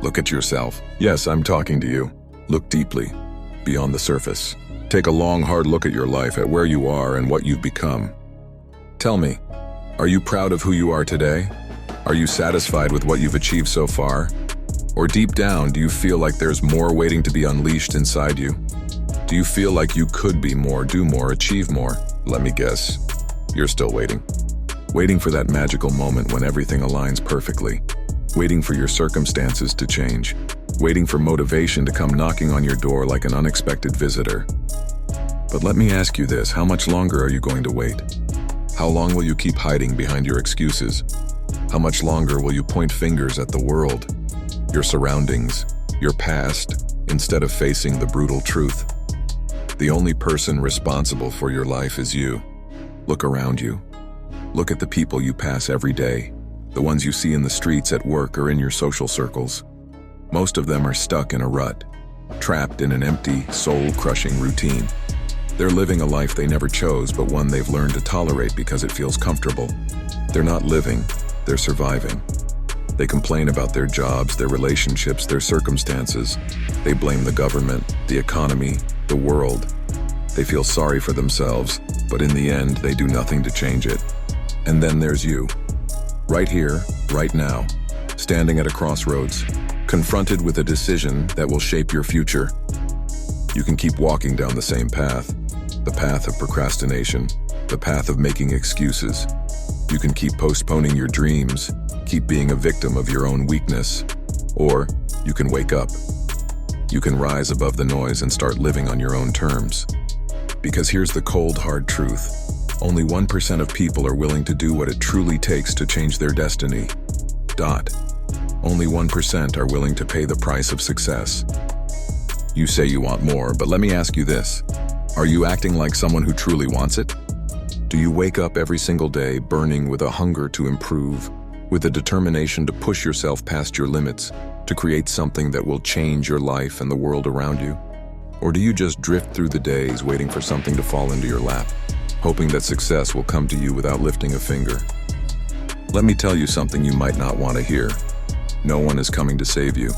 Look at yourself. Yes, I'm talking to you. Look deeply, beyond the surface. Take a long, hard look at your life, at where you are and what you've become. Tell me, are you proud of who you are today? Are you satisfied with what you've achieved so far? Or deep down, do you feel like there's more waiting to be unleashed inside you? Do you feel like you could be more, do more, achieve more? Let me guess, you're still waiting. Waiting for that magical moment when everything aligns perfectly. Waiting for your circumstances to change. Waiting for motivation to come knocking on your door like an unexpected visitor. But let me ask you this, how much longer are you going to wait? How long will you keep hiding behind your excuses? How much longer will you point fingers at the world, your surroundings, your past, instead of facing the brutal truth? The only person responsible for your life is you. Look around you. Look at the people you pass every day, the ones you see in the streets, at work, or in your social circles. Most of them are stuck in a rut, trapped in an empty, soul-crushing routine. They're living a life they never chose, but one they've learned to tolerate because it feels comfortable. They're not living, they're surviving. They complain about their jobs, their relationships, their circumstances. They blame the government, the economy, the world. They feel sorry for themselves, but in the end, they do nothing to change it. And then there's you. Right here, right now, standing at a crossroads, confronted with a decision that will shape your future. You can keep walking down the same path, the path of procrastination, the path of making excuses. You can keep postponing your dreams, keep being a victim of your own weakness, or you can wake up. You can rise above the noise and start living on your own terms. Because here's the cold, hard truth. Only 1% of people are willing to do what it truly takes to change their destiny. Only 1% are willing to pay the price of success. You say you want more, but let me ask you this. Are you acting like someone who truly wants it? Do you wake up every single day burning with a hunger to improve, with a determination to push yourself past your limits, to create something that will change your life and the world around you? Or do you just drift through the days waiting for something to fall into your lap, hoping that success will come to you without lifting a finger? Let me tell you something you might not want to hear. No one is coming to save you.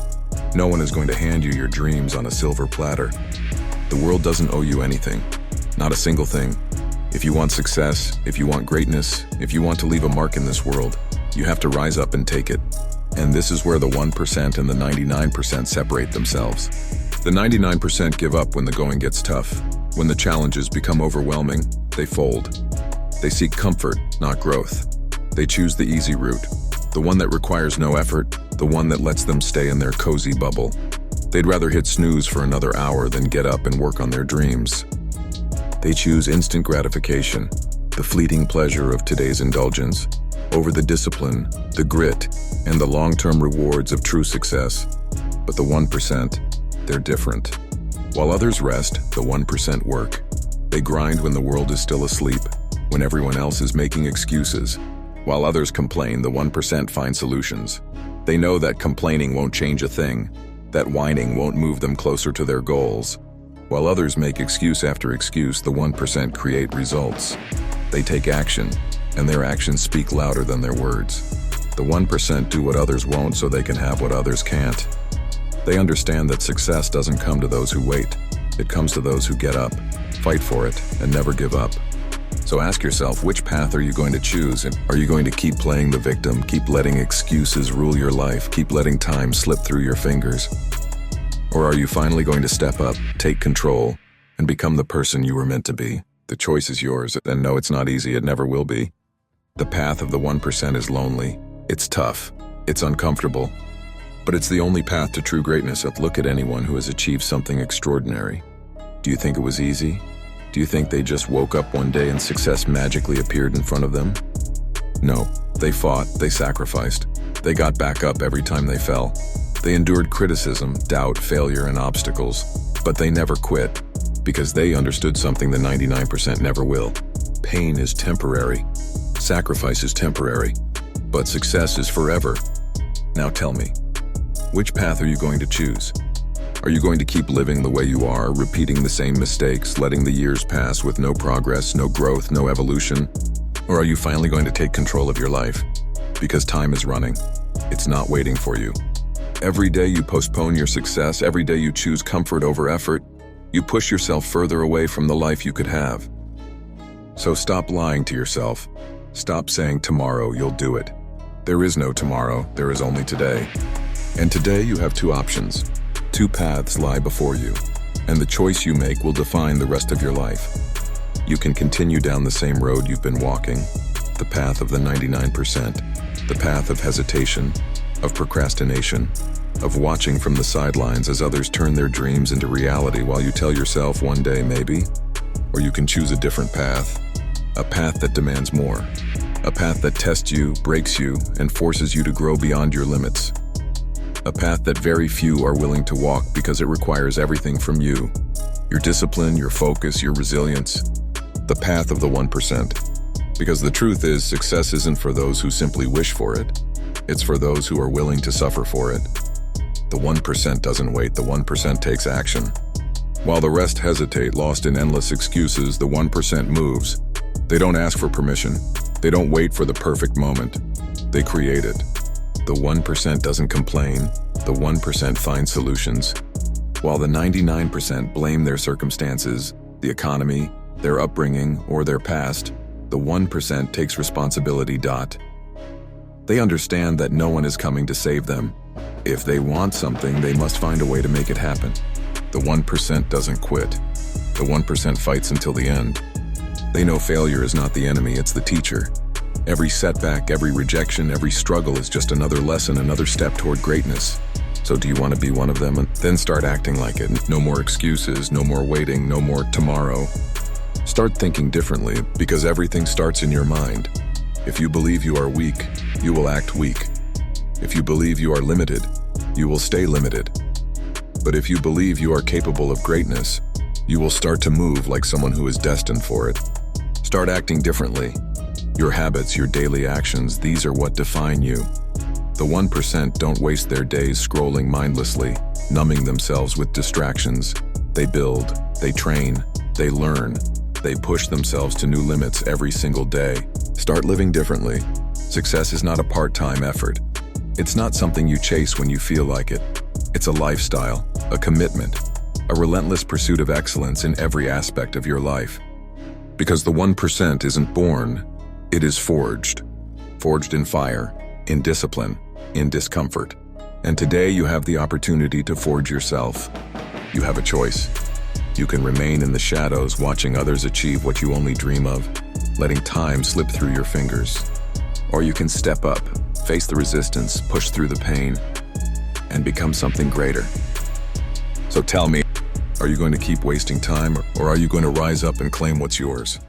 No one is going to hand you your dreams on a silver platter. The world doesn't owe you anything, not a single thing. If you want success, if you want greatness, if you want to leave a mark in this world, you have to rise up and take it. And this is where the 1% and the 99% separate themselves. The 99% give up when the going gets tough. When the challenges become overwhelming, they fold. They seek comfort, not growth. They choose the easy route, the one that requires no effort, the one that lets them stay in their cozy bubble. They'd rather hit snooze for another hour than get up and work on their dreams. They choose instant gratification, the fleeting pleasure of today's indulgence, over the discipline, the grit, and the long-term rewards of true success. But the 1%, they're different. While others rest, the 1% work. They grind when the world is still asleep, when everyone else is making excuses. While others complain, the 1% find solutions. They know that complaining won't change a thing, that whining won't move them closer to their goals. While others make excuse after excuse, the 1% create results. They take action, and their actions speak louder than their words. The 1% do what others won't so they can have what others can't. They understand that success doesn't come to those who wait. It comes to those who get up, fight for it, and never give up. So ask yourself, which path are you going to choose? And are you going to keep playing the victim, keep letting excuses rule your life, keep letting time slip through your fingers? Or are you finally going to step up, take control, and become the person you were meant to be? The choice is yours, and no, it's not easy, it never will be. The path of the 1% is lonely, it's tough, it's uncomfortable, but it's the only path to true greatness. Look at anyone who has achieved something extraordinary. Do you think it was easy? Do you think they just woke up one day and success magically appeared in front of them? No, they fought, they sacrificed, they got back up every time they fell. They endured criticism, doubt, failure, and obstacles, but they never quit, because they understood something the 99% never will. Pain is temporary, sacrifice is temporary, but success is forever. Now tell me, which path are you going to choose? Are you going to keep living the way you are, repeating the same mistakes, letting the years pass with no progress, no growth, no evolution? Or are you finally going to take control of your life? Because time is running. It's not waiting for you. Every day you postpone your success, every day you choose comfort over effort, you push yourself further away from the life you could have. So stop lying to yourself. Stop saying tomorrow you'll do it. There is no tomorrow, there is only today. And today you have two options. Two paths lie before you, and the choice you make will define the rest of your life. You can continue down the same road you've been walking, the path of the 99%, the path of hesitation, of procrastination, of watching from the sidelines as others turn their dreams into reality while you tell yourself one day maybe. Or you can choose a different path, a path that demands more, a path that tests you, breaks you, and forces you to grow beyond your limits. A path that very few are willing to walk because it requires everything from you. Your discipline, your focus, your resilience. The path of the 1%. Because the truth is, success isn't for those who simply wish for it. It's for those who are willing to suffer for it. The 1% doesn't wait, the 1% takes action. While the rest hesitate, lost in endless excuses, the 1% moves. They don't ask for permission. They don't wait for the perfect moment. They create it. The 1% doesn't complain. The 1% finds solutions. While the 99% blame their circumstances, the economy, their upbringing, or their past, the 1% takes responsibility. They understand that no one is coming to save them. If they want something, they must find a way to make it happen. The 1% doesn't quit. The 1% fights until the end. They know failure is not the enemy, it's the teacher. Every setback, every rejection, every struggle is just another lesson, another step toward greatness. So do you want to be one of them? And then start acting like it. No more excuses, no more waiting, no more tomorrow. Start thinking differently, because everything starts in your mind. If you believe you are weak, you will act weak. If you believe you are limited, you will stay limited. But if you believe you are capable of greatness, you will start to move like someone who is destined for it. Start acting differently. Your habits, your daily actions, these are what define you. The 1% don't waste their days scrolling mindlessly, numbing themselves with distractions. They build, they train, they learn, they push themselves to new limits every single day. Start living differently. Success is not a part-time effort. It's not something you chase when you feel like it. It's a lifestyle, a commitment, a relentless pursuit of excellence in every aspect of your life. Because the 1% isn't born, it is forged. Forged in fire, in discipline, in discomfort. And today you have the opportunity to forge yourself. You have a choice. You can remain in the shadows watching others achieve what you only dream of, letting time slip through your fingers. Or you can step up, face the resistance, push through the pain, and become something greater. So tell me, are you going to keep wasting time, or are you going to rise up and claim what's yours?